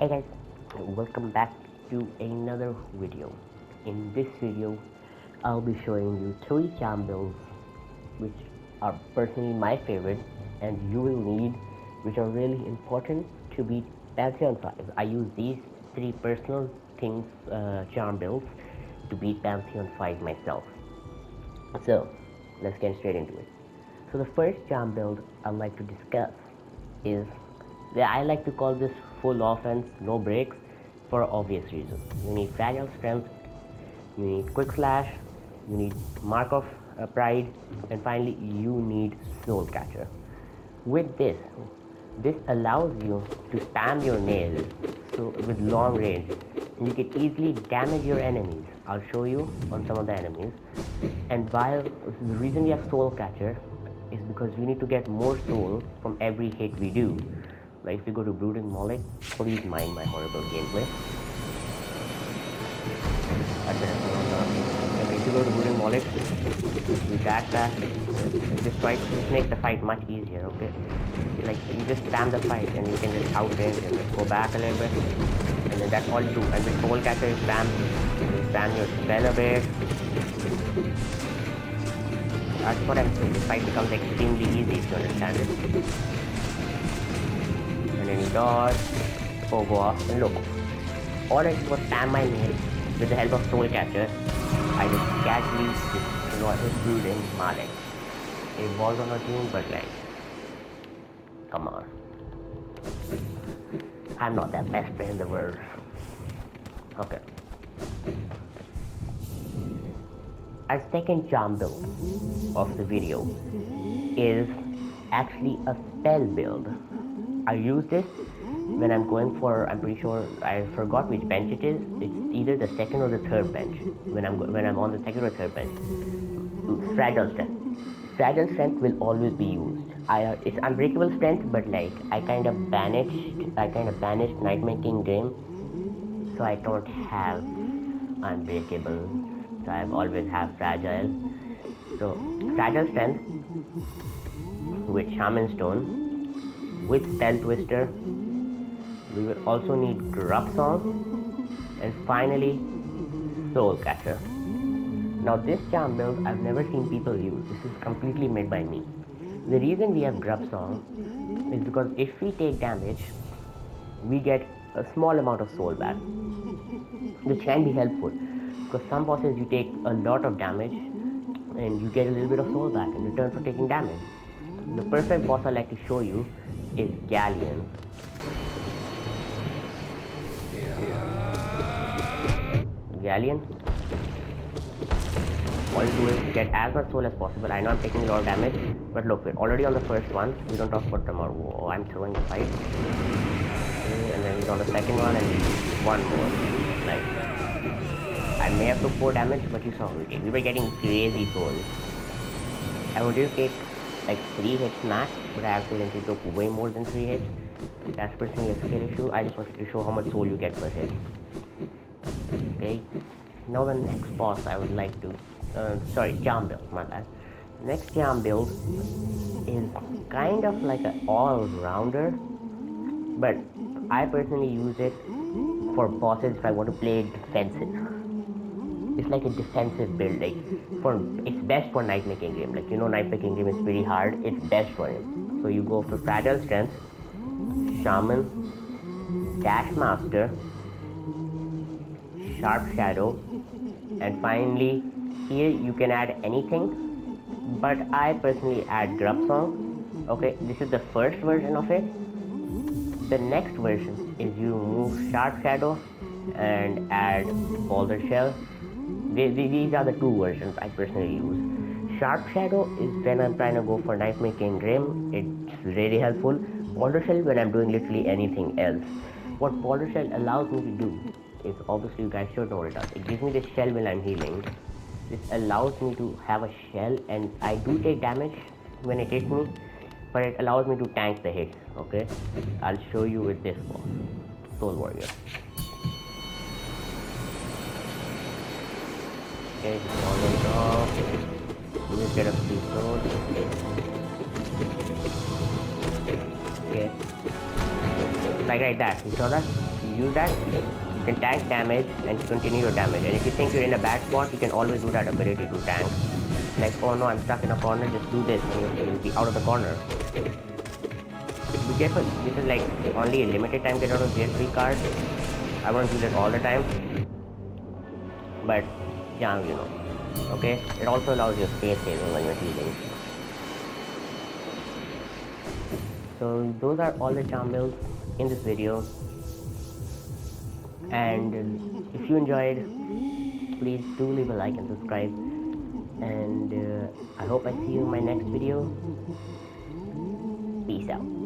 Hey guys, welcome back to another video. In this video, I'll be showing you 3 charm builds which are personally my favorite and you will need, which are really important to beat Pantheon 5. I use these 3 personal things, charm builds to beat Pantheon 5 myself. So, let's get straight into it. So the first charm build I'd like to discuss is, I like to call this full offense, no breaks, for obvious reasons. You need fragile strength, you need quick slash, you need mark of pride, and finally you need soul catcher. With this allows you to spam your nails so with long range. You can easily damage your enemies. I'll show you on some of the enemies. And while the reason we have soul catcher is because we need to get more soul from every hit we do. Like if we go to Brooding Moloch, please mind my horrible gameplay. Okay, if you go to Brooding Moloch, you dash back, this makes the fight much easier, okay? Like you just spam the fight and you can just outrange and just go back a little bit. And then that's all you do. And with Soul Catcher you spam your spell a bit. That's what I'm saying. This fight becomes extremely easy if you understand it. And then you dodge, go off, and look. All I did was spam my nail with the help of Soul Catcher. I just casually destroyed his Brooding Moloch. It was on a team, but like, come on. I'm not that best player in the world. Okay. Our second charm build of the video is actually a spell build. I use this when I'm going for, I'm pretty sure, I forgot which bench it is. It's either the second or the third bench. When I'm on the second or third bench. Fragile strength. Fragile strength will always be used. It's unbreakable strength, but like I kind of banished Nightmare King Game, so I don't have unbreakable. So I always have fragile. So fragile strength with Shaman Stone, with Spell Twister. We will also need Grub Song, and finally Soul Catcher. Now this charm build I've never seen people use. This is completely made by me. The reason we have Grub Song is because if we take damage, we get a small amount of soul back, which can be helpful. Because some bosses you take a lot of damage and you get a little bit of soul back in return for taking damage. The perfect boss I like to show you is Galleon. Galleon. All you do is get as much soul as possible. I know I'm taking a lot of damage, but look, we're already on the first one. We don't talk about tomorrow. Oh, I'm throwing the fight. Okay, and then he's on the second one and one more. Like, I may have took 4 damage, but you saw we were getting crazy souls. I would just take like 3 hits max, but I accidentally took way more than 3 hits. That's personally a skill issue. I just wanted to show how much soul you get per hit. Okay, now the next boss I would like to, charm build, my bad. Next charm build is kind of like an all-rounder, but I personally use it for bosses if I want to play defensive. It's like a defensive build, like it's best for Nightmare King Game. Like, you know, Nightmare King Game is pretty hard, it's best for it. So you go for Fragile Strength, Shaman, Dash Master, Sharp Shadow, and finally here you can add anything, but I personally add Grub Song. Okay, this is the first version of it. The next version is you remove Sharp Shadow and add Boulder Shell. These are the 2 versions I personally use. Sharp Shadow is when I'm trying to go for Nightmare King Grim. It's really helpful. Boulder Shell when I'm doing literally anything else. What Boulder Shell allows me to do is, obviously you guys should know what it does. It gives me this shell when I'm healing. This allows me to have a shell, and I do take damage when it hits me, but it allows me to tank the hits. Okay, I'll show you with this boss, Soul Warrior. Okay, it's all on top. You just get a free sword. Okay, like that. You saw that? use that, you can tank damage and continue your damage. And if you think you're in a bad spot, you can always do that ability to tank. Like, oh no, I'm stuck in a corner, just do this and you'll be out of the corner. Be careful, this is like only a limited time get out of jail free card. I won't use it all the time. But yeah, you know. Okay? It also allows you space saving when you're healing. So those are all the charm builds in this video. And if you enjoyed, please do leave a like and subscribe. And I hope I see you in my next video. Peace out.